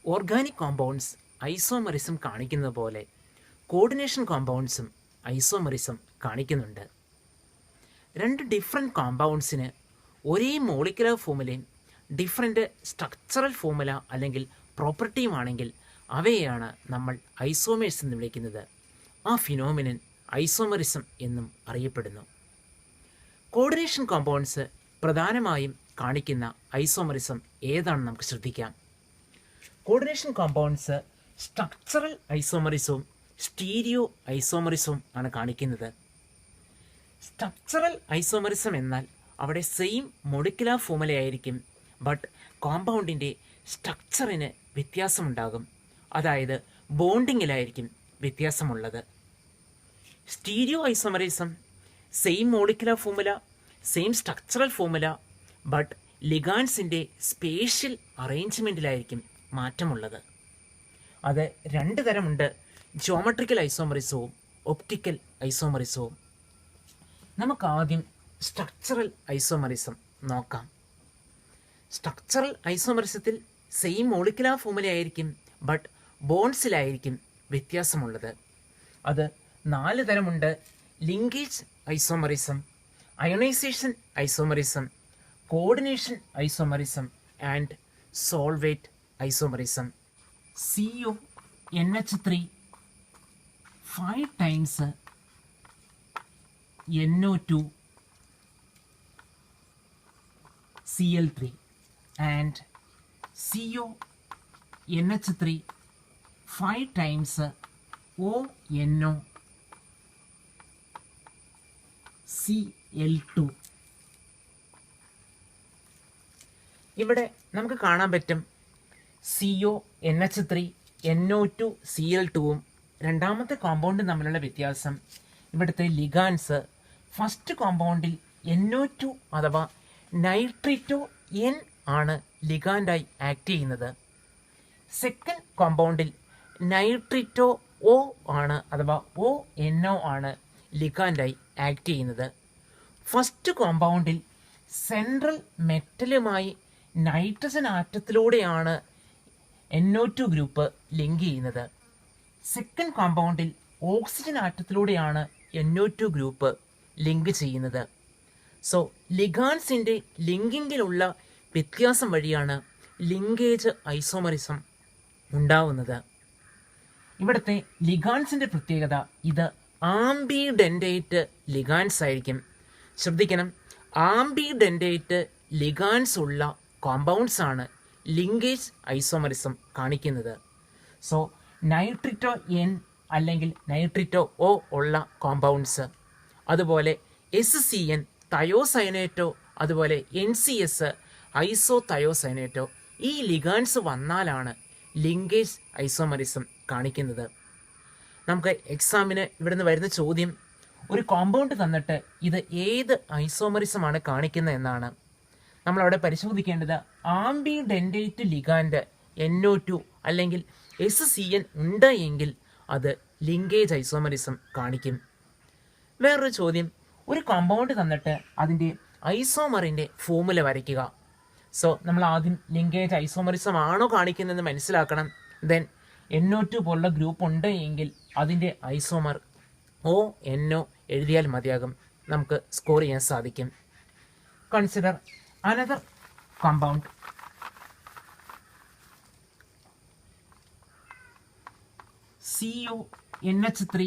Organic compounds isomerism കാണിക്കുന്നത് പോലെ coordination കോമ്പൗണ്ട്സും isomerism കാണിക്കുന്നുണ്ട്. രണ്ട് ഡിഫറെൻറ്റ് കോമ്പൗണ്ട്സിന് ഒരേ മോളിക്കുലർ ഫോമുലയും ഡിഫറെൻറ്റ് സ്ട്രക്ചറൽ ഫോമുല അല്ലെങ്കിൽ പ്രോപ്പർട്ടിയുമാണെങ്കിൽ അവയെയാണ് നമ്മൾ ഐസോമേഴ്സ് എന്ന് വിളിക്കുന്നത്. ആ ഫിനോമിനൻ ഐസോമറിസം എന്നും അറിയപ്പെടുന്നു. കോർഡിനേഷൻ കോമ്പൗണ്ട്സ് പ്രധാനമായും കാണിക്കുന്ന ഐസോമറിസം ഏതാണെന്ന് നമുക്ക് ശ്രദ്ധിക്കാം. കോർഡിനേഷൻ കോമ്പൗണ്ട്സ് സ്ട്രക്ചറൽ ഐസോമറിസവും സ്റ്റീരിയോ ഐസോമറിസവും ആണ് കാണിക്കുന്നത്. സ്ട്രക്ചറൽ ഐസോമറിസം എന്നാൽ അവിടെ സെയിം മോളിക്കുലർ ഫോമുലയായിരിക്കും, ബട്ട് കോമ്പൗണ്ടിൻ്റെ സ്ട്രക്ചറിന് വ്യത്യാസമുണ്ടാകും. അതായത് ബോണ്ടിങ്ങിലായിരിക്കും വ്യത്യാസമുള്ളത്. Stereo isomerism same molecular formula, same structural formula, but ലിഗാൻസിൻ്റെ സ്പേഷ്യൽ അറേഞ്ച്മെൻറ്റിലായിരിക്കും മാറ്റമുള്ളത്. അത് രണ്ട് തരമുണ്ട്: ജിയോമെട്രിക്കൽ ഐസോമറിസവും ഒപ്റ്റിക്കൽ ഐസോമറിസവും. നമുക്ക് ആദ്യം സ്ട്രക്ചറൽ ഐസോമറിസം നോക്കാം. സ്ട്രക്ചറൽ ഐസോമറിസത്തിൽ സെയിം മോളിക്കുലർ ഫോമുലയായിരിക്കും, ബട്ട് ബോൺസിലായിരിക്കും വ്യത്യാസമുള്ളത്. അത് 4 തരമുണ്ട്: linkage isomerism, ionization isomerism, coordination isomerism and solvate isomerism. CONH3 5 times NO2 Cl3 and CONH3 5 times ONO Cl2. ഇവിടെ നമുക്ക് കാണാൻ പറ്റും CONH3 NO2 Cl2വും രണ്ടാമത്തെ കോമ്പൗണ്ടും തമ്മിലുള്ള വ്യത്യാസം. ഇവിടുത്തെ ലിഗാൻസ് ഫസ്റ്റ് കോമ്പൗണ്ടിൽ NO2 അഥവാ നൈട്രിറ്റോ N ആണ് ലിഗാൻഡായി ആക്ട് ചെയ്യുന്നത്. സെക്കൻഡ് കോമ്പൗണ്ടിൽ നൈട്രിറ്റോ O ആണ് അഥവാ ONO ആണ് ലിഗാൻഡായി ആക്ട് ചെയ്യുന്നത്. ഫസ്റ്റ് കോമ്പൗണ്ടിൽ സെൻട്രൽ മെറ്റലുമായി നൈട്രജൻ ആറ്റത്തിലൂടെയാണ് NO2 ഗ്രൂപ്പ് ലിങ്ക് ചെയ്യുന്നത്. സെക്കൻഡ് കോമ്പൗണ്ടിൽ ഓക്സിജൻ ആറ്റത്തിലൂടെയാണ് NO2 ഗ്രൂപ്പ് ലിങ്ക് ചെയ്യുന്നത്. സോ ലിഗാൻസിൻ്റെ ലിങ്കിങ്ങിലുള്ള വ്യത്യാസം വഴിയാണ് ലിങ്കേജ് ഐസോമറിസം ഉണ്ടാവുന്നത്. ഇവിടുത്തെ ലിഗാൻസിൻ്റെ പ്രത്യേകത ഇത് ആംബിഡെൻഡേറ്റ് ലിഗാൻസ് ആയിരിക്കും. ശ്രദ്ധിക്കണം, ആംബിഡെൻഡേറ്റ് ലിഗാൻസ് ഉള്ള കോമ്പൗണ്ട്സ് ആണ് ലിങ്കേജ് ഐസോമറിസം കാണിക്കുന്നത്. സോ നൈട്രിറ്റോ N അല്ലെങ്കിൽ നൈട്രിറ്റോ O ഉള്ള കോമ്പൗണ്ട്സ്, അതുപോലെ SCN തയോസയനേറ്റോ, അതുപോലെ NCS ഐസോ തയോസയനേറ്റോ, ഈ ലിഗാൻസ് വന്നാലാണ് ലിങ്കേജ് ഐസോമറിസം കാണിക്കുന്നത്. നമുക്ക് എക്സാമിന് ഇവിടുന്ന് വരുന്ന ചോദ്യം, ഒരു കോമ്പൗണ്ട് തന്നിട്ട് ഇത് ഏത് ഐസോമറിസമാണ് കാണിക്കുന്നത് എന്നാണ്. നമ്മളവിടെ പരിശോധിക്കേണ്ടത് ആംബിഡെൻഡേറ്റ് ലിഗാൻഡ് NO2 അല്ലെങ്കിൽ SCN ഉണ്ട് എങ്കിൽ അത് ലിങ്കേജ് ഐസോമറിസം കാണിക്കും. വേറൊരു ചോദ്യം, ഒരു കോമ്പൗണ്ട് തന്നിട്ട് അതിൻ്റെ ഐസോമറിൻ്റെ ഫോമുല വരയ്ക്കുക. സോ നമ്മൾ ആദ്യം ലിങ്കേജ് ഐസോമറിസം ആണോ കാണിക്കുന്നതെന്ന് മനസ്സിലാക്കണം. ദെൻ NO2 പോലുള്ള ഗ്രൂപ്പ് ഉണ്ട് എങ്കിൽ അതിൻ്റെ ഐസോമർ ONO എഴുതിയാൽ മതിയാകും, നമുക്ക് സ്കോർ ചെയ്യാൻ സാധിക്കും. Consider another compound. CONH3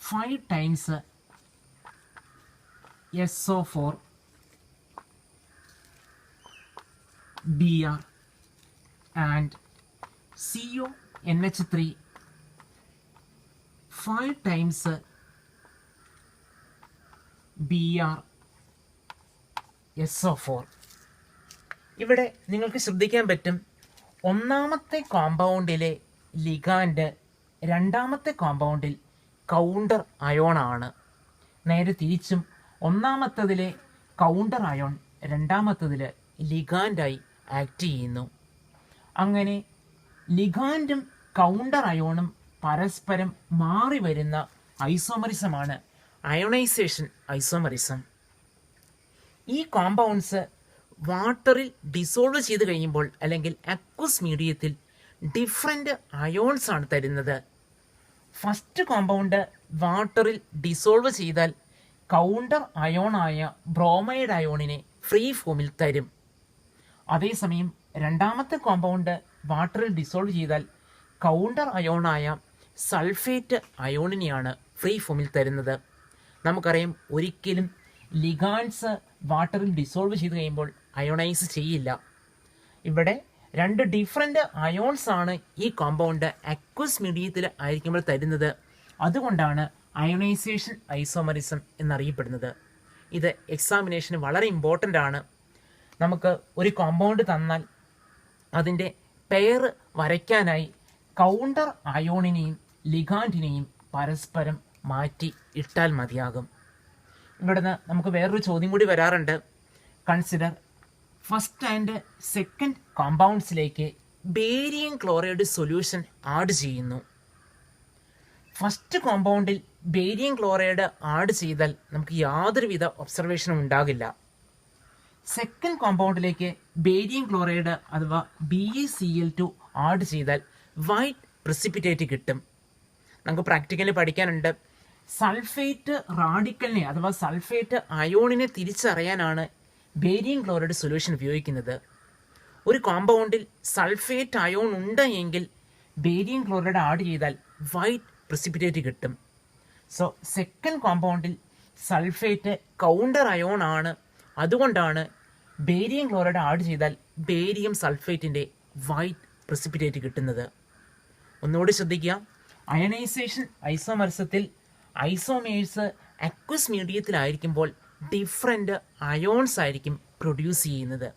5 times SO4 Br and CONH3 5 times Br SO4. ഇവിടെ നിങ്ങൾക്ക് ശ്രദ്ധിക്കാൻ പറ്റും, ഒന്നാമത്തെ കോമ്പൗണ്ടിലെ ലിഗാൻഡ് രണ്ടാമത്തെ കോമ്പൗണ്ടിൽ കൗണ്ടർ അയോണാണ്. നേരെ തിരിച്ചും ഒന്നാമത്തതിലെ കൗണ്ടർ അയോൺ രണ്ടാമത്തതിൽ ലിഗാൻഡായി ആക്ട് ചെയ്യുന്നു. അങ്ങനെ ലിഗാൻഡും കൗണ്ടർ അയോണും പരസ്പരം മാറി വരുന്ന ഐസോമറിസമാണ് അയോണൈസേഷൻ ഐസോമറിസം. ഈ കോമ്പൗണ്ട്സ് വാട്ടറിൽ ഡിസോൾവ് ചെയ്ത് കഴിയുമ്പോൾ അല്ലെങ്കിൽ അക്വസ് മീഡിയത്തിൽ ഡിഫറെൻ്റ് അയോൺസ് ആണ് തരുന്നത്. ഫസ്റ്റ് കോമ്പൗണ്ട് വാട്ടറിൽ ഡിസോൾവ് ചെയ്താൽ കൗണ്ടർ അയോണായ ബ്രോമൈഡ് അയോണിനെ ഫ്രീ ഫോമിൽ തരും. അതേസമയം രണ്ടാമത്തെ കോമ്പൗണ്ട് വാട്ടറിൽ ഡിസോൾവ് ചെയ്താൽ കൗണ്ടർ അയോണായ സൾഫേറ്റ് അയോണിനെയാണ് ഫ്രീ ഫോമിൽ തരുന്നത്. നമുക്കറിയാം, ഒരിക്കലും ലിഗാൻഡ്സ് വാട്ടറിൽ ഡിസോൾവ് ചെയ്ത് കഴിയുമ്പോൾ അയോണൈസ് ചെയ്യില്ല. ഇവിടെ രണ്ട് ഡിഫറെൻ്റ് അയോൺസ് ആണ് ഈ കോമ്പൗണ്ട് അക്വസ് മീഡിയത്തിൽ ആയിരിക്കുമ്പോൾ തരുന്നത്. അതുകൊണ്ടാണ് അയോണൈസേഷൻ ഐസോമറിസം എന്നറിയപ്പെടുന്നത്. ഇത് എക്സാമിനേഷന് വളരെ ഇമ്പോർട്ടൻ്റ് ആണ്. നമുക്ക് ഒരു കോമ്പൗണ്ട് തന്നാൽ അതിൻ്റെ പെയർ വരയ്ക്കാനായി കൗണ്ടർ അയോണിനെയും ലിഗാൻഡിനെയും പരസ്പരം മാറ്റി ഇട്ടാൽ മതിയാകും. ഇവിടുന്ന് നമുക്ക് വേറൊരു ചോദ്യം കൂടി വരാറുണ്ട്. കൺസിഡർ ഫസ്റ്റ് ആൻഡ് സെക്കൻഡ് കോമ്പൗണ്ട്സിലേക്ക് ബേരിയം ക്ലോറൈഡ് സൊല്യൂഷൻ ആഡ് ചെയ്യുന്നു. ഫസ്റ്റ് കോമ്പൗണ്ടിൽ ബേരിയം ക്ലോറൈഡ് ആഡ് ചെയ്താൽ നമുക്ക് യാതൊരുവിധ ഒബ്സർവേഷനും ഉണ്ടാകില്ല. സെക്കൻഡ് കോമ്പൗണ്ടിലേക്ക് ബേരിയം ക്ലോറൈഡ് അഥവാ BeCl2 ആഡ് ചെയ്താൽ വൈറ്റ് പ്രസിപ്പിറ്റേറ്റ് കിട്ടും. നമുക്ക് പ്രാക്ടിക്കലി പഠിക്കാനുണ്ട്. സൾഫേറ്റ് റാഡിക്കലിനെ അഥവാ സൾഫേറ്റ് അയോണിനെ തിരിച്ചറിയാനാണ് ബേരിയം ക്ലോറൈഡ് സൊല്യൂഷൻ ഉപയോഗിക്കുന്നത്. ഒരു കോമ്പൗണ്ടിൽ സൾഫേറ്റ് അയോൺ ഉണ്ട് എങ്കിൽ ബേരിയം ക്ലോറൈഡ് ആഡ് ചെയ്താൽ വൈറ്റ് പ്രസിപ്പിറ്റേറ്റ് കിട്ടും. സോ സെക്കൻഡ് കോമ്പൗണ്ടിൽ സൾഫേറ്റ് കൗണ്ടർ അയോൺ ആണ്. അതുകൊണ്ടാണ് ബേരിയം ക്ലോറൈഡ് ആഡ് ചെയ്താൽ ബേരിയം സൾഫേറ്റിൻ്റെ വൈറ്റ് പ്രസിപ്പിറ്റേറ്റ് കിട്ടുന്നത്. ഒന്നുകൂടി ശ്രദ്ധിക്കുക, അയണൈസേഷൻ ഐസോമർസത്തിൽ ഐസോമേഴ്സ് അക്വസ് മീഡിയത്തിലായിരിക്കുമ്പോൾ ഡിഫറെൻ്റ് അയോൺസ് ആയിരിക്കും പ്രൊഡ്യൂസ് ചെയ്യുന്നത്.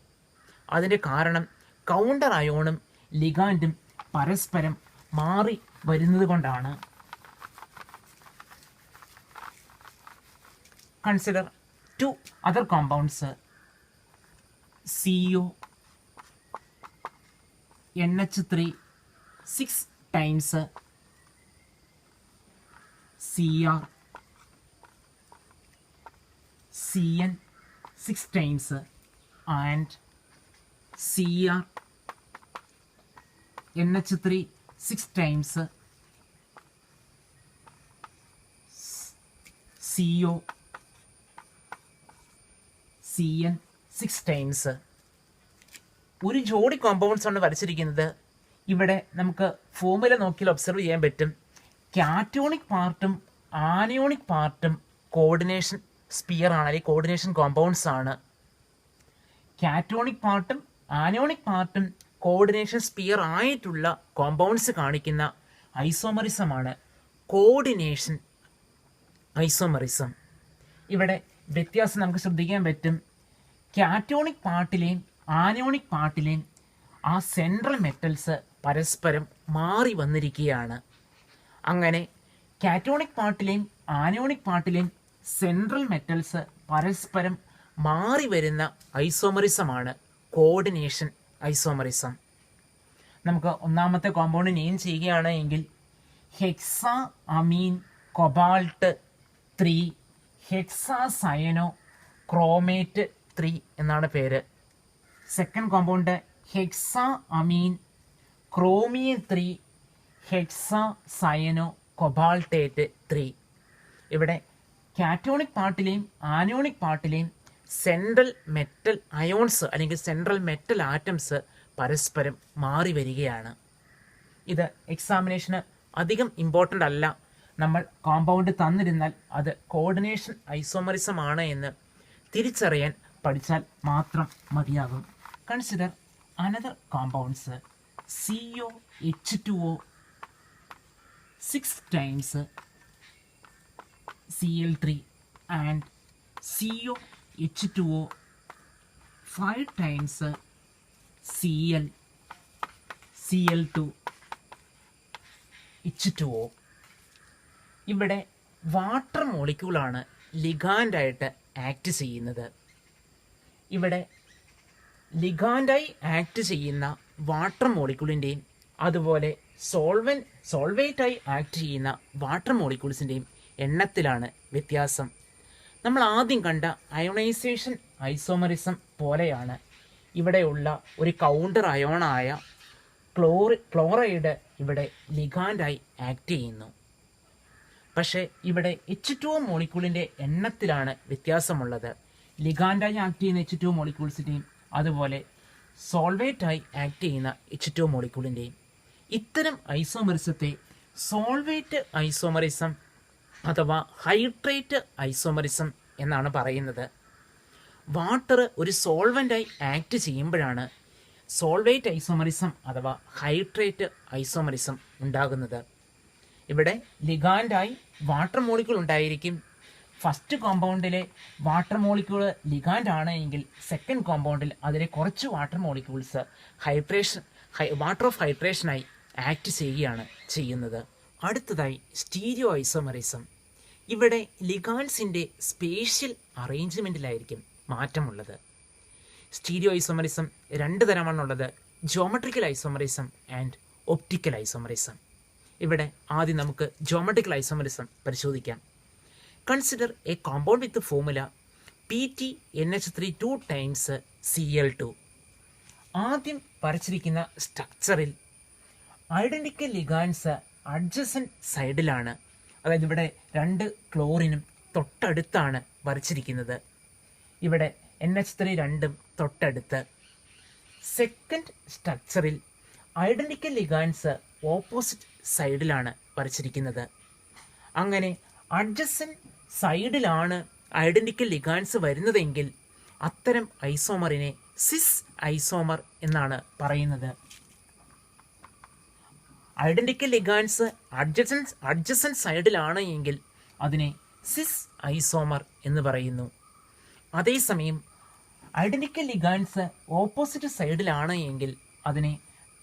അതിൻ്റെ കാരണം കൗണ്ടർ അയോണും ലിഗാൻഡും പരസ്പരം മാറി വരുന്നത് കൊണ്ടാണ്. Consider 2 other compounds, CO, NH3 6 times, Cr, Cn 6 times, and Cr, NH3 6 times, CO, Cn 6 times. ഒരു ജോഡി കോമ്പൗണ്ട്സ് ആണ് വരച്ചിരിക്കുന്നത്. ഇവിടെ നമുക്ക് ഫോർമുല നോക്കിയാൽ ഒബ്സർവ് ചെയ്യാൻ പറ്റും. കാറ്റോണിക് പാർട്ടും ആനയോണിക് പാർട്ടും കോർഡിനേഷൻ സ്പിയർ ആണ്, അല്ലെങ്കിൽ കോർഡിനേഷൻ കോമ്പൗണ്ട്സ് ആണ്. കാറ്റോണിക് പാർട്ടും ആനയോണിക് പാർട്ടും കോർഡിനേഷൻ സ്പിയർ ആയിട്ടുള്ള കോമ്പൗണ്ട്സ് കാണിക്കുന്ന ഐസോമറിസമാണ് കോർഡിനേഷൻ ഐസോമറിസം. ഇവിടെ വ്യത്യാസം നമുക്ക് ശ്രദ്ധിക്കാൻ പറ്റും. കാറ്റോണിക് പാർട്ടിലെയും ആനയോണിക് പാർട്ടിലെയും ആ സെൻട്രൽ മെറ്റൽസ് പരസ്പരം മാറി വന്നിരിക്കുകയാണ്. അങ്ങനെ കാറ്റോണിക് പാർട്ടിലെയും ആനയോണിക് പാർട്ടിലെയും സെൻട്രൽ മെറ്റൽസ് പരസ്പരം മാറി വരുന്ന ഐസോമറിസമാണ് കോർഡിനേഷൻ ഐസോമറിസം. നമുക്ക് ഒന്നാമത്തെ കോമ്പൗണ്ട് നെയിം ചെയ്യുകയാണ് എങ്കിൽ hexa ammine cobalt 3 hexa cyano chromate 3 എന്നാണ് പേര്. Second compound hexa ammine chromium 3 hexa cyano cobaltate 3. ഇവിടെ കാറ്റോണിക് പാർട്ടിലെയും ആനയോണിക് പാർട്ടിലെയും സെൻട്രൽ മെറ്റൽ അയോൺസ് അല്ലെങ്കിൽ സെൻട്രൽ മെറ്റൽ ആറ്റംസ് പരസ്പരം മാറി വരികയാണ്. ഇത് എക്സാമിനേഷന് അധികം ഇമ്പോർട്ടൻ്റ് അല്ല. നമ്മൾ കോമ്പൗണ്ട് തന്നിരുന്നാൽ അത് കോർഡിനേഷൻ ഐസോമറിസം ആണ് എന്ന് തിരിച്ചറിയാൻ പഠിച്ചാൽ മാത്രം മതിയാകും. Consider another compounds COH2O 6 times Cl3 and COH2O 5 times Cl2 H2O. ഇവിടെ വാട്ടർ മോളിക്യൂളാണ് ലിഗാൻഡായിട്ട് ആക്ട് ചെയ്യുന്നത്. ഇവിടെ ലിഗാൻഡായി ആക്ട് ചെയ്യുന്ന വാട്ടർ മോളിക്യൂളിൻ്റെയും അതുപോലെ സോൾവേറ്റായി ആക്ട് ചെയ്യുന്ന വാട്ടർ മോളിക്യൂൾസിൻ്റെയും എണ്ണത്തിലാണ് വ്യത്യാസം. നമ്മൾ ആദ്യം കണ്ട അയോണൈസേഷൻ ഐസോമറിസം പോലെയാണ് ഇവിടെയുള്ള ഒരു കൗണ്ടർ അയോണായ ക്ലോറൈഡ് ഇവിടെ ലിഗാൻഡായി ആക്ട് ചെയ്യുന്നു. പക്ഷേ ഇവിടെ H2O മോളിക്യൂളിൻ്റെ എണ്ണത്തിലാണ് വ്യത്യാസമുള്ളത്. ലിഗാൻഡായി ആക്ട് ചെയ്യുന്ന H2O മോളിക്യൂൾസിൻ്റെയും അതുപോലെ സോൾവേറ്റായി ആക്ട് ചെയ്യുന്ന H2O മോളിക്യൂളിൻ്റെയും. ഇത്തരം ഐസോമറിസത്തെ സോൾവേറ്റ് ഐസോമറിസം അഥവാ ഹൈഡ്രേറ്റ് ഐസോമറിസം എന്നാണ് പറയുന്നത്. വാട്ടർ ഒരു സോൾവൻ്റായി ആക്ട് ചെയ്യുമ്പോഴാണ് സോൾവേറ്റ് ഐസോമറിസം അഥവാ ഹൈഡ്രേറ്റ് ഐസോമറിസം ഉണ്ടാകുന്നത്. ഇവിടെ ലിഗാൻഡായി വാട്ടർ മോളിക്യൂൾ ഉണ്ടായിരിക്കും. ഫസ്റ്റ് കോമ്പൗണ്ടിലെ വാട്ടർ മോളിക്യൂൾ ലിഗാൻഡ് ആണ് എങ്കിൽ സെക്കൻഡ് കോമ്പൗണ്ടിൽ അതിലെ കുറച്ച് വാട്ടർ മോളിക്യൂൾസ് വാട്ടർ ഓഫ് ഹൈഡ്രേഷനായി ആക്ട് ചെയ്യുകയാണ് ചെയ്യുന്നത്. അടുത്തതായി സ്റ്റീരിയോ ഐസോമറിസം. ഇവിടെ ലിഗാൻഡ്സിൻ്റെ സ്പേഷ്യൽ അറേഞ്ച്മെൻറ്റിലായിരിക്കും മാറ്റമുള്ളത്. സ്റ്റീരിയോ ഐസോമറിസം രണ്ട് തരമാണുള്ളത്: geometrical isomerism and optical isomerism. ഇവിടെ ആദ്യം നമുക്ക് ജോമെട്രിക്കൽ ഐസോമറിസം പരിശോധിക്കാം. Consider A compound with formula PtNH3 2 times Cl2. ആദ്യം വരച്ചിരിക്കുന്ന സ്ട്രക്ചറിൽ ഐഡൻറ്റിക്കൽ ലിഗാൻഡ്സ് അഡ്ജസൻറ്റ് സൈഡിലാണ്, അതായത് ഇവിടെ രണ്ട് ക്ലോറിനും തൊട്ടടുത്താണ് വരച്ചിരിക്കുന്നത്. ഇവിടെ NH3 രണ്ടും തൊട്ടടുത്ത്. സെക്കൻഡ് സ്ട്രക്ചറിൽ ഐഡൻറ്റിക്കൽ ലിഗാൻഡ്സ് ഓപ്പോസിറ്റ് സൈഡിലാണ് വരച്ചിരിക്കുന്നത്. അങ്ങനെ അഡ്ജസൻറ്റ് സൈഡിലാണ് ഐഡൻറ്റിക്കൽ ലിഗാൻഡ്സ് വരുന്നതെങ്കിൽ അത്തരം ഐസോമറിനെ സിസ് ഐസോമർ എന്നാണ് പറയുന്നത്. ഐഡൻറ്റിക്കൽ ലിഗാൻഡ്സ് അഡ്ജസൻറ്റ് സൈഡിലാണ് എങ്കിൽ അതിനെ സിസ് ഐസോമർ എന്ന് പറയുന്നു. അതേസമയം ഐഡൻറ്റിക്കൽ ലിഗാൻഡ്സ് ഓപ്പോസിറ്റ് സൈഡിലാണ് എങ്കിൽ അതിനെ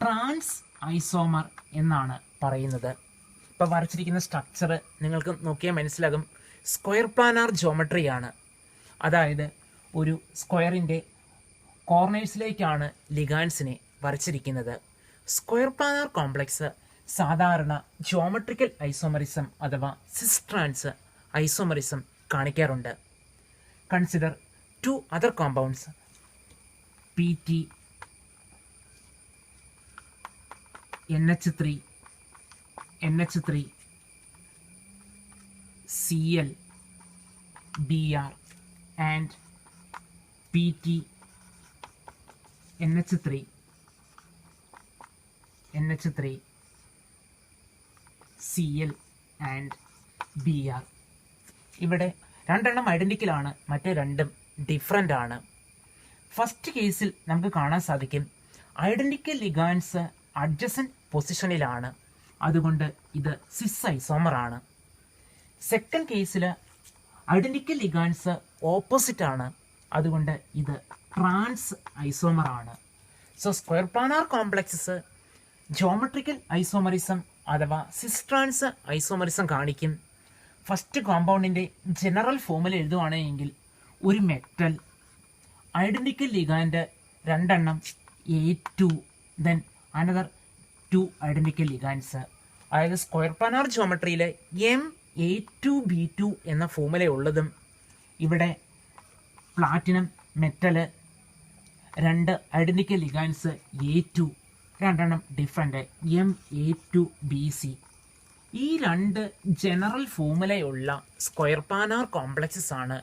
ട്രാൻസ് ഐസോമർ എന്നാണ് പറയുന്നത്. ഇപ്പോൾ വരച്ചിരിക്കുന്ന സ്ട്രക്ചർ നിങ്ങൾക്ക് നോക്കിയാൽ മനസ്സിലാകും, സ്ക്വയർ പ്ലാനാർ ജോമെട്രിയാണ്. അതായത് ഒരു സ്ക്വയറിൻ്റെ കോർണേഴ്സിലേക്കാണ് ലിഗാൻഡ്സിനെ വരച്ചിരിക്കുന്നത്. സ്ക്വയർ പ്ലാനാർ കോംപ്ലക്സ് സാധാരണ ജോമെട്രിക്കൽ ഐസോമറിസം അഥവാ സിസ് ട്രാൻസ് ഐസോമറിസം കാണിക്കാറുണ്ട്. Consider to other compounds PtNH3 Cl Br and PtNH3 Cl and Br. ഇവിടെ രണ്ടെണ്ണം ഐഡൻറ്റിക്കലാണ്, മറ്റേ രണ്ടും ഡിഫറൻ്റ് ആണ്. ഫസ്റ്റ് കേസിൽ നമുക്ക് കാണാൻ സാധിക്കും ഐഡൻറ്റിക്കൽ ലിഗാൻഡ്സ് അഡ്ജസൻറ്റ് പൊസിഷനിലാണ്, അതുകൊണ്ട് ഇത് സിസ് ഐസോമർ ആണ്. സെക്കൻഡ് കേസിൽ ഐഡൻറ്റിക്കൽ ലിഗാൻഡ്സ് ഓപ്പോസിറ്റ് ആണ്, അതുകൊണ്ട് ഇത് ട്രാൻസ് ഐസോമർ ആണ്. So square planar complexes geometrical isomerism അഥവാ സിസ് ട്രാൻസ് ഐസോമറിസം കാണിക്കും. ഫസ്റ്റ് കോമ്പൗണ്ടിൻ്റെ ജനറൽ ഫോമുല എഴുതുകയാണെങ്കിൽ ഒരു മെറ്റൽ, ഐഡൻറ്റിക്കൽ ലിഗാൻഡ് രണ്ടെണ്ണം A2, ദെൻ അനദർ 2 ഐഡൻറ്റിക്കൽ ലിഗാൻഡ്സ്. അതായത് സ്ക്വയർ പ്ലാനാർ ജോമെട്രിയിൽ MA2B2 എന്ന ഫോമുല ഉള്ളതും ഇവിടെ പ്ലാറ്റിനം മെറ്റല് രണ്ട് ഐഡൻറ്റിക്കൽ ലിഗാൻഡ്സ് A2 രണ്ടെണ്ണം ഡിഫറൻറ്റ് MA2BC. ഈ രണ്ട് ജനറൽ ഫോമുലയുള്ള സ്ക്വയർ പ്ലാനാർ കോംപ്ലക്സസ് ആണ്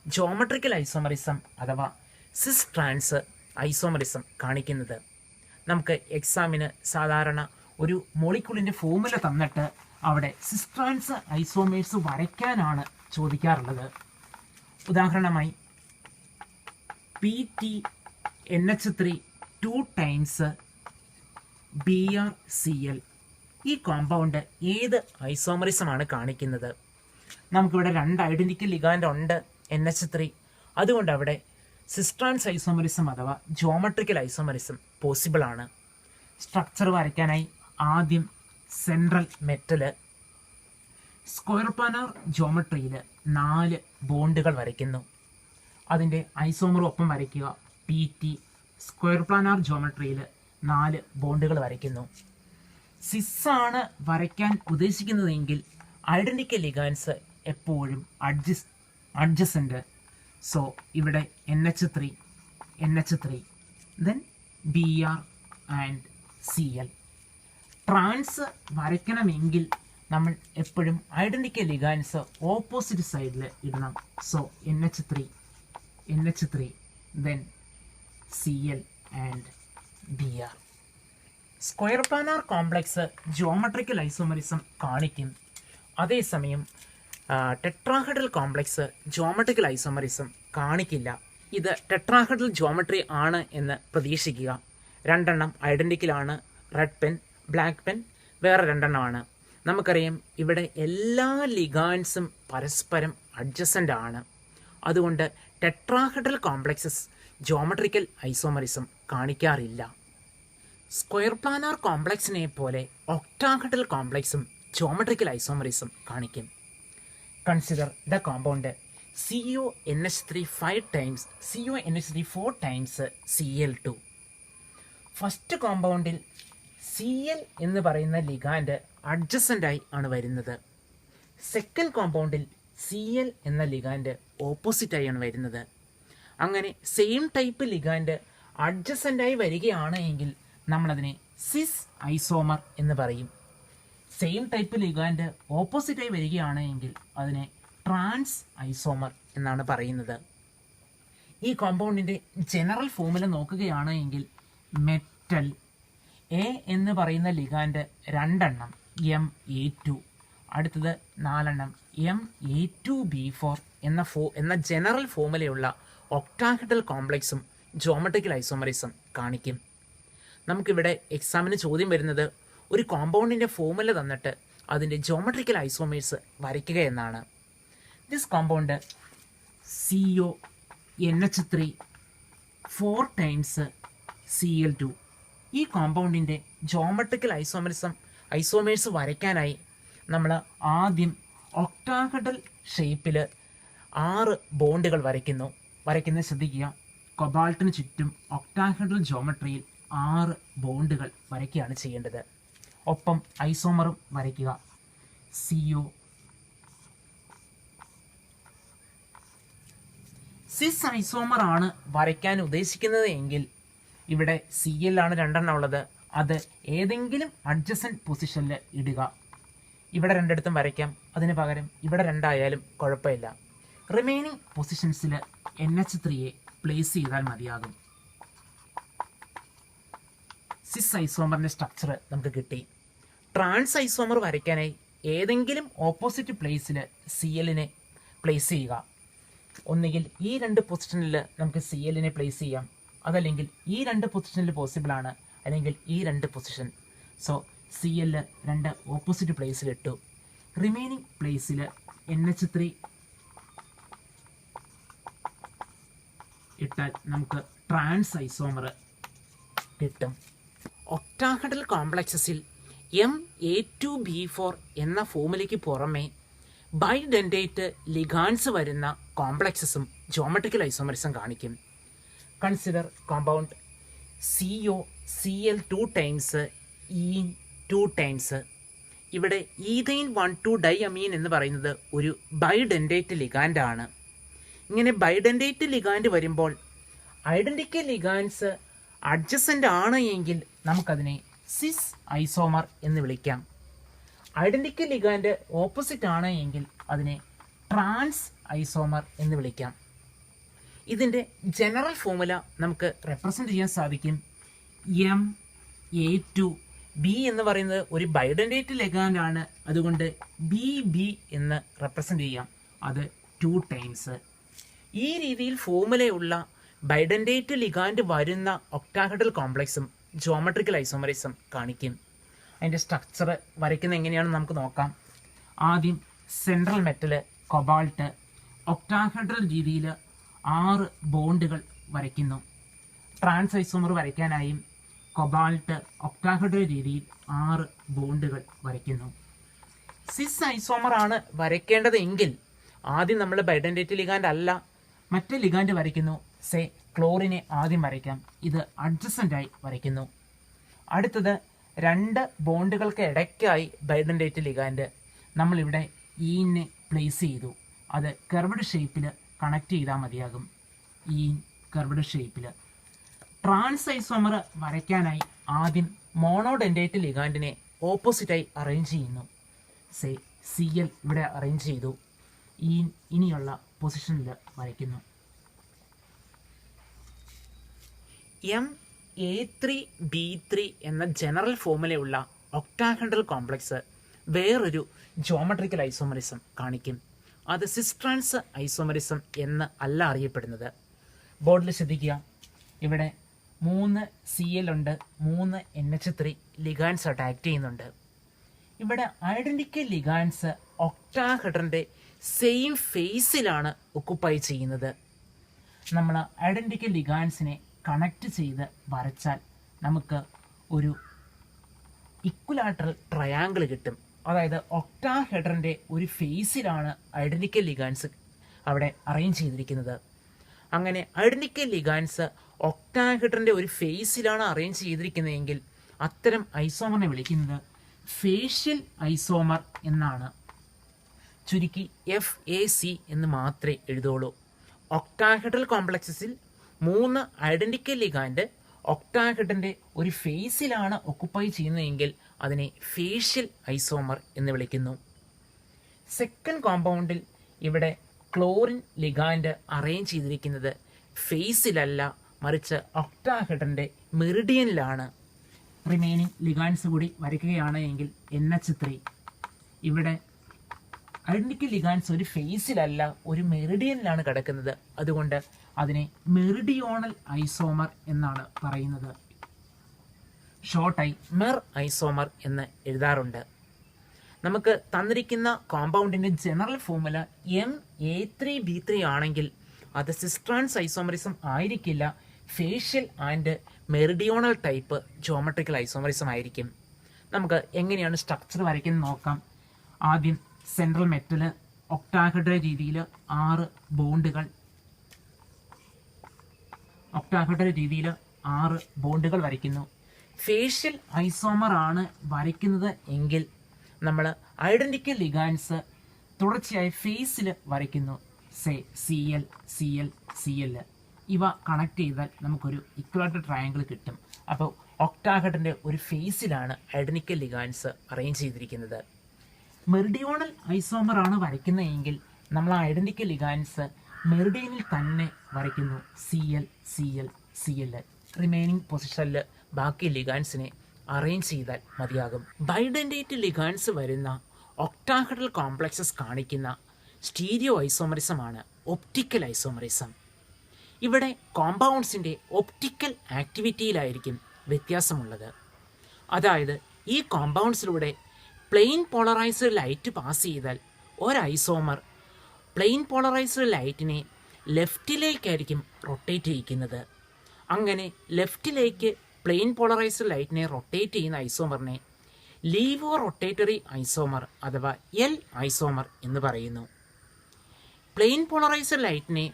ജോമെട്രിക്കൽ ഐസോമറിസം അഥവാ സിസ് ട്രാൻസ് ഐസോമറിസം കാണിക്കുന്നത്. നമുക്ക് എക്സാമിന് സാധാരണ ഒരു മോളിക്യൂളിൻ്റെ ഫോമുല തന്നിട്ട് അവിടെ സിസ് ട്രാൻസ് ഐസോമേഴ്സ് വരയ്ക്കാനാണ് ചോദിക്കാറുള്ളത്. ഉദാഹരണമായി PtNH3 2 times BrCl. ഈ കോമ്പൗണ്ട് ഏത് ഐസോമറിസമാണ് കാണിക്കുന്നത്? നമുക്കിവിടെ രണ്ട് ഐഡൻറ്റിക്കൽ ലിഗാൻഡ് ഉണ്ട് NH3, അതുകൊണ്ട് അവിടെ സിസ് ട്രാൻസ് ഐസോമറിസം അഥവാ ജോമെട്രിക്കൽ ഐസോമറിസം പോസിബിൾ ആണ്. സ്ട്രക്ചർ വരയ്ക്കാനായി ആദ്യം സെൻട്രൽ മെറ്റല് സ്ക്വയർ പ്ലാനാർ ജോമെട്രിയിൽ 4 ബോണ്ടുകൾ വരയ്ക്കുന്നു. അതിൻ്റെ ഐസോമറും ഒപ്പം വരയ്ക്കുക. PT സ്ക്വയർ പ്ലാനാർ ജോമെട്രിയിൽ 4 ബോണ്ടുകൾ വരയ്ക്കുന്നു. സിസ്സാണ് വരയ്ക്കാൻ ഉദ്ദേശിക്കുന്നതെങ്കിൽ ഐഡൻറ്റിക്കൽ ലിഗാൻഡ്സ് എപ്പോഴും അഡ്ജസൻ്റ്. സോ ഇവിടെ NH3 then Br and Cl. Trans വരയ്ക്കണമെങ്കിൽ നമ്മൾ എപ്പോഴും ഐഡൻറ്റിക്കൽ ലിഗാൻസ് ഓപ്പോസിറ്റ് സൈഡിൽ ഇടണം. So NH3 then Cl and Br. Square planar complex geometrical isomerism കാണിക്കും. അതേസമയം ടെട്രാഹെഡ്രൽ കോംപ്ലക്സ് ജിയോമെട്രിക്കൽ ഐസോമറിസം കാണിക്കില്ല. ഇത് ടെട്രാഹെഡ്രൽ ജിയോമെട്രി ആണ് എന്ന് പ്രതീക്ഷിക്കുക. രണ്ടെണ്ണം ഐഡൻറ്റിക്കലാണ്. റെഡ് പെൻ, ബ്ലാക്ക് പെൻ വേറെ രണ്ടെണ്ണമാണ്. നമുക്കറിയാം ഇവിടെ എല്ലാ ലിഗാൻസും പരസ്പരം അഡ്ജസൻ്റ് ആണ്. അതുകൊണ്ട് ടെട്രാഹെഡ്രൽ കോംപ്ലക്സസ് ജിയോമെട്രിക്കൽ ഐസോമറിസം കാണിക്കാറില്ല. സ്ക്വയർ പ്ലാനാർ കോംപ്ലക്സിനെ പോലെ ഒക്ടാഹെഡ്രൽ കോംപ്ലക്സും ജിയോമെട്രിക്കൽ ഐസോമറിസം കാണിക്കും. Consider the compound CuNH3 5 times, CuNH3 4 times Cl2. ഫസ്റ്റ് കോമ്പൗണ്ടിൽ Cl എന്ന് പറയുന്ന ലിഗാൻഡ് അഡ്ജസൻ്റായി ആണ് വരുന്നത്. സെക്കൻഡ് കോമ്പൗണ്ടിൽ Cl എന്ന ലിഗാൻഡ് ഓപ്പോസിറ്റായി ആണ് വരുന്നത്. അങ്ങനെ സെയിം ടൈപ്പ് ലിഗാൻഡ് അഡ്ജസൻ്റായി വരികയാണ് എങ്കിൽ നമ്മളതിനെ സിസ് ഐസോമർ എന്ന് പറയും. സെയിം ടൈപ്പ് ലിഗാൻഡ് ഓപ്പോസിറ്റായി വരികയാണ് എങ്കിൽ അതിനെ ട്രാൻസ് ഐസോമർ എന്നാണ് പറയുന്നത്. ഈ കോമ്പൗണ്ടിൻ്റെ ജനറൽ ഫോമുല നോക്കുകയാണ് എങ്കിൽ മെറ്റൽ എ എന്ന് പറയുന്ന ലിഗാൻഡ് 2 എണ്ണം Ma2, അടുത്തത് 4 എണ്ണം Ma2B4 എന്ന ജനറൽ ഫോമുലയുള്ള ഒക്ടാഹെഡ്രൽ കോംപ്ലക്സും ജിയോമെട്രിക്കൽ ഐസോമറിസം കാണിക്കും. നമുക്കിവിടെ എക്സാമിന് ചോദ്യം വരുന്നത് ഒരു കോമ്പൗണ്ടിൻ്റെ ഫോമുല തന്നിട്ട് അതിൻ്റെ ജിയോമെട്രിക്കൽ ഐസോമേഴ്സ് വരയ്ക്കുക എന്നാണ്. This compound CuNH3 4 times Cl2. ഈ കോമ്പൗണ്ടിൻ്റെ ജിയോമെട്രിക്കൽ ഐസോമേഴ്സ് വരയ്ക്കാനായി നമ്മൾ ആദ്യം ഒക്ടാഹെഡ്രൽ ഷേപ്പിൽ 6 ബോണ്ടുകൾ വരയ്ക്കുന്നത് ശ്രദ്ധിക്കുക. കൊബാൾട്ടിന് ചുറ്റും ഒക്ടാഹെഡ്രൽ ജിയോമെട്രിയിൽ 6 ബോണ്ടുകൾ വരയ്ക്കുകയാണ് ചെയ്യേണ്ടത്. ഒപ്പം ഐസോമറും വരയ്ക്കുക. സിസ് ഐസോമർ ആണ് വരയ്ക്കാൻ ഉദ്ദേശിക്കുന്നത് എങ്കിൽ ഇവിടെ Cl ആണ് 2 എണ്ണം ഉള്ളത്. അത് ഏതെങ്കിലും അഡ്ജസൻറ്റ് പൊസിഷനിൽ ഇടുക. ഇവിടെ 2 ഇടത്തും വരയ്ക്കാം. അതിന് പകരം ഇവിടെ 2 ആയാലും കുഴപ്പമില്ല. റിമൈനിങ് പൊസിഷൻസിൽ NH3യെ പ്ലേസ് ചെയ്താൽ മതിയാകും. സിസ് ഐസോമറിൻ്റെ സ്ട്രക്ചർ നമുക്ക് കിട്ടി. ട്രാൻസ് ഐസോമർ വരയ്ക്കാനായി ഏതെങ്കിലും ഓപ്പോസിറ്റ് പ്ലേസിൽ Clനെ പ്ലേസ് ചെയ്യുക. ഒന്നുകിൽ ഈ 2 പൊസിഷനിൽ നമുക്ക് Clനെ പ്ലേസ് ചെയ്യാം, അതല്ലെങ്കിൽ ഈ 2 പൊസിഷനിൽ പോസിബിളാണ്, അല്ലെങ്കിൽ ഈ 2 പൊസിഷൻ. സോ Cl 2 ഓപ്പോസിറ്റ് പ്ലേസിലിട്ടു. റിമൈനിങ് പ്ലേസിൽ NH3 ഇട്ടാൽ നമുക്ക് ട്രാൻസ് ഐസോമർ കിട്ടും. ഒക്ടാഹെഡ്രൽ കോംപ്ലക്സസിൽ Ma2B4 എന്ന ഫോമുലയ്ക്ക് പുറമെ ബൈഡെൻഡേറ്റ് ലിഗാൻസ് വരുന്ന കോംപ്ലക്സസും ജിയോമെട്രിക്കൽ ഐസോമറിസം കാണിക്കും. Consider compound CuCl2 times en 2 times. ഇവിടെ ഈഥൈൻ 1,2 ഡൈഅമീൻ എന്ന് പറയുന്നത് ഒരു ബൈഡെൻഡേറ്റ് ലിഗാൻഡാണ്. ഇങ്ങനെ ബൈഡെൻഡേറ്റ് ലിഗാൻഡ് വരുമ്പോൾ ഐഡൻറ്റിക്കൽ ലിഗാൻസ് അഡ്ജസൻ്റ് ആണ് എങ്കിൽ നമുക്കതിനെ സിസ് ഐസോമർ എന്ന് വിളിക്കാം. ഐഡൻറ്റിക്കൽ ലിഗാൻഡ് ഓപ്പോസിറ്റ് ആണ് എങ്കിൽ അതിനെ ട്രാൻസ് ഐസോമർ എന്ന് വിളിക്കാം. ഇതിൻ്റെ ജനറൽ ഫോമുല നമുക്ക് റെപ്രസെൻ്റ് ചെയ്യാൻ സാധിക്കും. Ma2 B എന്ന് പറയുന്നത് ഒരു ബൈഡെൻഡേറ്റ് ലിഗാൻഡ് ആണ്. അതുകൊണ്ട് BB എന്ന് റെപ്രസെൻ്റ് ചെയ്യാം. അത് 2 times. ഈ രീതിയിൽ ഫോമുലയുള്ള ബൈഡെൻഡേറ്റ് ലിഗാൻഡ് വരുന്ന ഒക്ടാഹെഡ്രൽ കോംപ്ലക്സും ജിയോമെട്രിക്കൽ ഐസോമറിസം കാണിക്കും. അതിൻ്റെ സ്ട്രക്ചർ വരയ്ക്കുന്നത് എങ്ങനെയാണെന്ന് നമുക്ക് നോക്കാം. ആദ്യം സെൻട്രൽ മെറ്റൽ കൊബാൾട്ട് ഒക്ടാഹെഡ്രൽ രീതിയിൽ 6 ബോണ്ടുകൾ വരയ്ക്കുന്നു. ട്രാൻസ് ഐസോമർ വരയ്ക്കാനായും കൊബാൾട്ട് ഒക്ടാഹെഡ്രൽ രീതിയിൽ 6 ബോണ്ടുകൾ വരയ്ക്കുന്നു. സിസ് ഐസോമർ ആണ് വരയ്ക്കേണ്ടതെങ്കിൽ ആദ്യം നമ്മൾ ബൈഡെൻഡേറ്റ് ലിഗാൻഡ് അല്ല മറ്റേ ലിഗാൻഡ് വരയ്ക്കുന്നു. സേ ക്ലോറിനെ ആദ്യം വരയ്ക്കാം. ഇത് അഡ്ജസൻ്റായി വരയ്ക്കുന്നു. അടുത്തത് 2 ബോണ്ടുകൾക്ക് ഇടയ്ക്കായി ബൈഡെൻഡേറ്റ് ലിഗാൻഡ് നമ്മളിവിടെ ഈനെ പ്ലേസ് ചെയ്തു. അത് കർവ്ഡ് ഷേപ്പിൽ കണക്ട് ചെയ്താൽ മതിയാകും. ഈ കർവ്ഡ് ഷേപ്പിൽ ട്രാൻസ് ഐസോമർ വരയ്ക്കാനായി ആദ്യം മോണോഡെൻഡേറ്റ് ലിഗാൻഡിനെ ഓപ്പോസിറ്റായി അറേഞ്ച് ചെയ്യുന്നു. സേ Cl ഇവിടെ അറേഞ്ച് ചെയ്തു. ഇനിയുള്ള പൊസിഷനിൽ വരയ്ക്കുന്നു. MA3B3 എന്ന ജനറൽ ഫോമുലയുള്ള ഒക്ടാഹെഡ്രൽ കോംപ്ലക്സ് വേറൊരു ജോമെട്രിക്കൽ ഐസോമറിസം കാണിക്കും. അത് സിസ്-ട്രാൻസ് ഐസോമറിസം എന്ന് അല്ല അറിയപ്പെടുന്നത്. ബോർഡിൽ ശ്രദ്ധിക്കുക, ഇവിടെ 3 Cl ഉണ്ട്, 3 NH3 ലിഗാൻസ് അറ്റാക്ക് ചെയ്യുന്നുണ്ട്. ഇവിടെ ഐഡന്റിക്കൽ ലിഗാൻസ് ഒക്ടാഹെഡ്രന്റെ സെയിം ഫേസിലാണ് ഒക്കുപ്പൈ ചെയ്യുന്നത്. നമ്മൾ ഐഡന്റിക്കൽ ലിഗാൻസിനെ കണക്ട് ചെയ്ത് വരച്ചാൽ നമുക്ക് ഒരു ഇക്വലാറ്ററൽ ട്രയാങ്കിൾ കിട്ടും. അതായത് ഒക്ടാഹെഡ്രന്റെ ഒരു ഫേസിലാണ് ഐഡന്റിക്കൽ ലിഗാൻസ് അവിടെ അറേഞ്ച് ചെയ്തിരിക്കുന്നത്. അങ്ങനെ ഐഡന്റിക്കൽ ലിഗാൻസ് ഒക്ടാഹെഡ്രന്റെ ഒരു ഫേസിലാണ് അറേഞ്ച് ചെയ്തിരിക്കുന്നതെങ്കിൽ അത്തരം ഐസോമറിനെ വിളിക്കുന്നത് ഫേഷ്യൽ ഐസോമർ എന്നാണ്. ചുരുക്കി FAC എന്ന് മാത്രമേ എഴുതുള്ളൂ. ഒക്ടാഹെഡ്രൽ കോംപ്ലക്സസിൽ 3 ഐഡന്റിക്കൽ ലിഗാൻഡ് ഒക്ടാഹെഡ്രന്റെ ഒരു ഫേസിലാണ് ഒക്കുപ്പൈ ചെയ്യുന്നതെങ്കിൽ അതിനെ ഫേഷ്യൽ ഐസോമർ എന്ന് വിളിക്കുന്നു. സെക്കൻഡ് കോമ്പൗണ്ടിൽ ഇവിടെ ക്ലോറിൻ ലിഗാൻഡ് അറേഞ്ച് ചെയ്തിരിക്കുന്നത് ഫേസിലല്ല, മറിച്ച് ഒക്ടാഹെഡ്രന്റെ മെറിഡിയനിലാണ്. റിമൈനിങ് ലിഗാൻഡ്സ് കൂടി വരയ്ക്കുകയാണ് എങ്കിൽ NH3. ഇവിടെ ഐഡന്റിക്കൽ ലിഗാൻഡ്സ് ഒരു ഫേസിലല്ല, ഒരു മെറിഡിയനിലാണ് കിടക്കുന്നത്. അതുകൊണ്ട് അതിനെ മെറിഡിയോണൽ ഐസോമർ എന്നാണ് പറയുന്നത്. ഷോർട്ടായി മെർ ഐസോമർ എന്ന് എഴുതാറുണ്ട്. നമുക്ക് തന്നിരിക്കുന്ന കോമ്പൗണ്ടിന്റെ ജനറൽ ഫോർമുല MA3B3 ആണെങ്കിൽ അത് സിസ്-ട്രാൻസ് ഐസോമറിസം ആയിരിക്കില്ല, facial and മെറിഡിയോണൽ type geometrical isomerism ആയിരിക്കും. നമുക്ക് എങ്ങനെയാണ് സ്ട്രക്ചർ വരയ്ക്കുന്നത് നോക്കാം. ആദ്യം സെൻട്രൽ മെറ്റല് ഒക്ടാഹെഡ്രൽ രീതിയിൽ 6 ബോണ്ടുകൾ വരയ്ക്കുന്നു. ഫേഷ്യൽ ഐസോമർ ആണ് വരയ്ക്കുന്നത് എങ്കിൽ നമ്മൾ ഐഡന്റിക്കൽ ലിഗാൻസ് തുടർച്ചയായി ഫേസിൽ വരയ്ക്കുന്നു. Cl ഇവ കണക്ട് ചെയ്താൽ നമുക്കൊരു ഇക്വലാറ്റർ ട്രയാങ്കിൾ കിട്ടും. അപ്പോൾ ഒക്ടാഹെഡ്രന്റെ ഒരു ഫേസിലാണ് ഐഡന്റിക്കൽ ലിഗാൻസ് അറേഞ്ച് ചെയ്തിരിക്കുന്നത്. മെറിഡിയോണൽ ഐസോമർ ആണ് വരയ്ക്കുന്നതെങ്കിൽ നമ്മൾ ഐഡന്റിക്കൽ ലിഗാൻസ് മെറിഡിയനിൽ തന്നെ വരയ്ക്കുന്നു. Cl. റിമൈനിങ് പൊസിഷനിൽ ബാക്കി ലിഗാൻസിനെ അറേഞ്ച് ചെയ്താൽ മതിയാകും. ബൈഡന്റേറ്റ് ലിഗാൻസ് വരുന്ന ഒക്ടാഹെഡ്രൽ കോംപ്ലക്സസ് കാണിക്കുന്ന സ്റ്റീരിയോ ഐസോമറിസമാണ് ഒപ്റ്റിക്കൽ ഐസോമറിസം. ഇവിടെ കോമ്പൗണ്ട്സിൻ്റെ ഒപ്റ്റിക്കൽ ആക്ടിവിറ്റിയിലായിരിക്കും വ്യത്യാസമുള്ളത്. അതായത് ഈ കോമ്പൗണ്ട്സിലൂടെ പ്ലെയിൻ പോളറൈസ്ഡ് ലൈറ്റ് പാസ് ചെയ്താൽ ഒരു ഐസോമർ പ്ലെയിൻ പോളറൈസ്ഡ് ലൈറ്റിനെ ലെഫ്റ്റിലേക്കായിരിക്കും റൊട്ടേറ്റ് ചെയ്യിക്കുന്നത്. അങ്ങനെ ലെഫ്റ്റിലേക്ക് പ്ലെയിൻ പോളറൈസ്ഡ് ലൈറ്റിനെ റൊട്ടേറ്റ് ചെയ്യുന്ന ഐസോമറിനെ ലീവോ റൊട്ടേറ്ററി ഐസോമർ അഥവാ L ഐസോമർ എന്ന് പറയുന്നു. പ്ലെയിൻ പോളറൈസ്ഡ് ലൈറ്റിനെ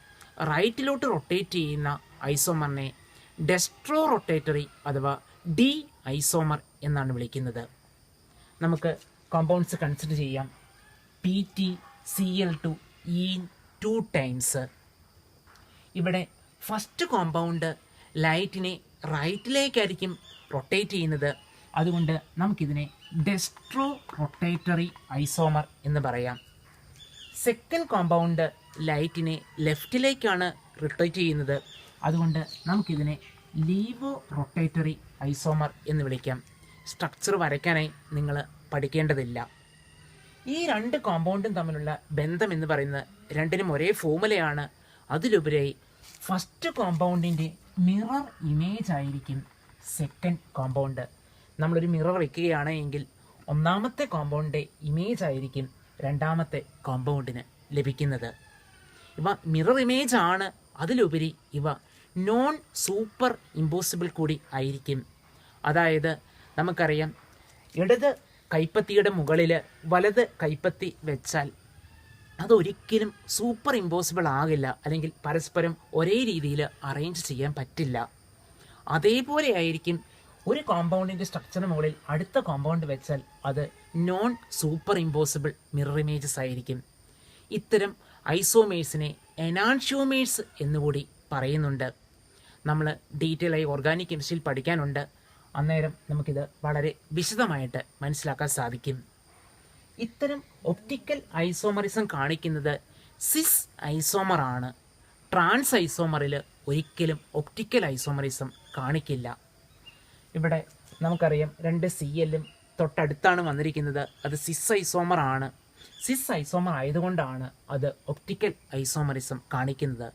റൈറ്റിലോട്ട് റൊട്ടേറ്റ് ചെയ്യുന്ന ഐസോമറിനെ ഡെസ്ട്രോ റൊട്ടേറ്ററി അഥവാ D ഐസോമർ എന്നാണ് വിളിക്കുന്നത്. നമുക്ക് കോമ്പൗണ്ട്സ് കൺസിഡർ ചെയ്യാം. PtCl2 ഈൻ 2 times. ഇവിടെ ഫസ്റ്റ് കോമ്പൗണ്ട് ലൈറ്റിനെ റൈറ്റിലേക്കായിരിക്കും റൊട്ടേറ്റ് ചെയ്യുന്നത്. അതുകൊണ്ട് നമുക്കിതിനെ ഡെസ്ട്രോ റൊട്ടേറ്ററി ഐസോമർ എന്ന് പറയാം. സെക്കൻഡ് കോമ്പൗണ്ട് ലൈറ്റിനെ ലെഫ്റ്റിലേക്കാണ് റൊട്ടേറ്റ് ചെയ്യുന്നത്. അതുകൊണ്ട് നമുക്കിതിനെ ലീവോ റൊട്ടേറ്ററി ഐസോമർ എന്ന് വിളിക്കാം. സ്ട്രക്ചർ വരയ്ക്കാനായി നിങ്ങൾ പഠിക്കേണ്ടതില്ല. ഈ 2 കോമ്പൗണ്ടും തമ്മിലുള്ള ബന്ധം എന്ന് പറയുന്നത് രണ്ടിനും ഒരേ ഫോമുലയാണ്. അതിലുപരിയായി ഫസ്റ്റ് കോമ്പൗണ്ടിൻ്റെ മിറർ ഇമേജ് ആയിരിക്കും സെക്കൻഡ് കോമ്പൗണ്ട്. നമ്മളൊരു മിറർ വയ്ക്കുകയാണ് എങ്കിൽ ഒന്നാമത്തെ കോമ്പൗണ്ടിൻ്റെ ഇമേജ് ആയിരിക്കും രണ്ടാമത്തെ കോമ്പൗണ്ടിന് ലഭിക്കുന്നത്. ഇവ മിറർ ഇമേജ് ആണ്. അതിലുപരി ഇവ നോൺ സൂപ്പർ ഇമ്പോസിബിൾ കൂടി ആയിരിക്കും. അതായത് നമുക്കറിയാം, ഇടത് കൈപ്പത്തിയുടെ മുകളിൽ വലത് കൈപ്പത്തി വെച്ചാൽ അതൊരിക്കലും സൂപ്പർ ഇമ്പോസിബിൾ ആകില്ല, അല്ലെങ്കിൽ പരസ്പരം ഒരേ രീതിയിൽ അറേഞ്ച് ചെയ്യാൻ പറ്റില്ല. അതേപോലെ ആയിരിക്കും ഒരു കോമ്പൗണ്ടിൻ്റെ സ്ട്രക്ചറിന് മുകളിൽ അടുത്ത കോമ്പൗണ്ട് വെച്ചാൽ അത് non super impossible mirror images ആയിരിക്കും. ഇത്തരം ഐസോമേഴ്സിനെ എനാൻഷ്യോമേഴ്സ് എന്നുകൂടി പറയുന്നുണ്ട്. നമ്മൾ ഡീറ്റെയിൽ ആയി ഓർഗാനിക് കെമിസ്ട്രിയിൽ പഠിക്കാനുണ്ട്. അന്നേരം നമുക്കിത് വളരെ വിശദമായിട്ട് മനസ്സിലാക്കാൻ സാധിക്കും. ഇത്തരം ഒപ്റ്റിക്കൽ ഐസോമറിസം കാണിക്കുന്നത് സിസ് ഐസോമർ ആണ്. ട്രാൻസ് ഐസോമറിൽ ഒരിക്കലും ഒപ്റ്റിക്കൽ ഐസോമറിസം കാണിക്കില്ല. ഇവിടെ നമുക്കറിയാം 2 CLഉം തൊട്ടടുത്താണ് വന്നിരിക്കുന്നത്. അത് സിസ് ഐസോമർ ആണ്. സിസ് ഐസോമർ ആയതുകൊണ്ടാണ് അത് ഒപ്റ്റിക്കൽ ഐസോമറിസം കാണിക്കുന്നത്.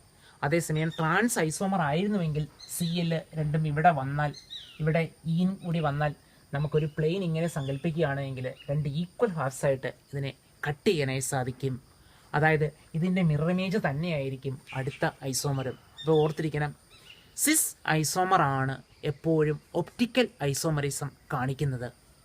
അതേസമയം ട്രാൻസ് ഐസോമർ ആയിരുന്നുവെങ്കിൽ CL രണ്ടും ഇവിടെ വന്നാൽ, ഇവിടെ ഈൻ കൂടി വന്നാൽ, നമുക്കൊരു പ്ലെയിൻ ഇങ്ങനെ സങ്കല്പിക്കുകയാണെങ്കിൽ 2 ഈക്വൽ ഹാഫ്സ് ആയിട്ട് ഇതിനെ കട്ട് ചെയ്യാനായി സാധിക്കും. അതായത് ഇതിൻ്റെ മിറർ ഇമേജ് തന്നെയായിരിക്കും അടുത്ത ഐസോമറും. അപ്പോൾ ഓർത്തിരിക്കണം, സിസ് ഐസോമർ ആണ് എപ്പോഴും ഒപ്റ്റിക്കൽ ഐസോമറിസം കാണിക്കുന്നത്.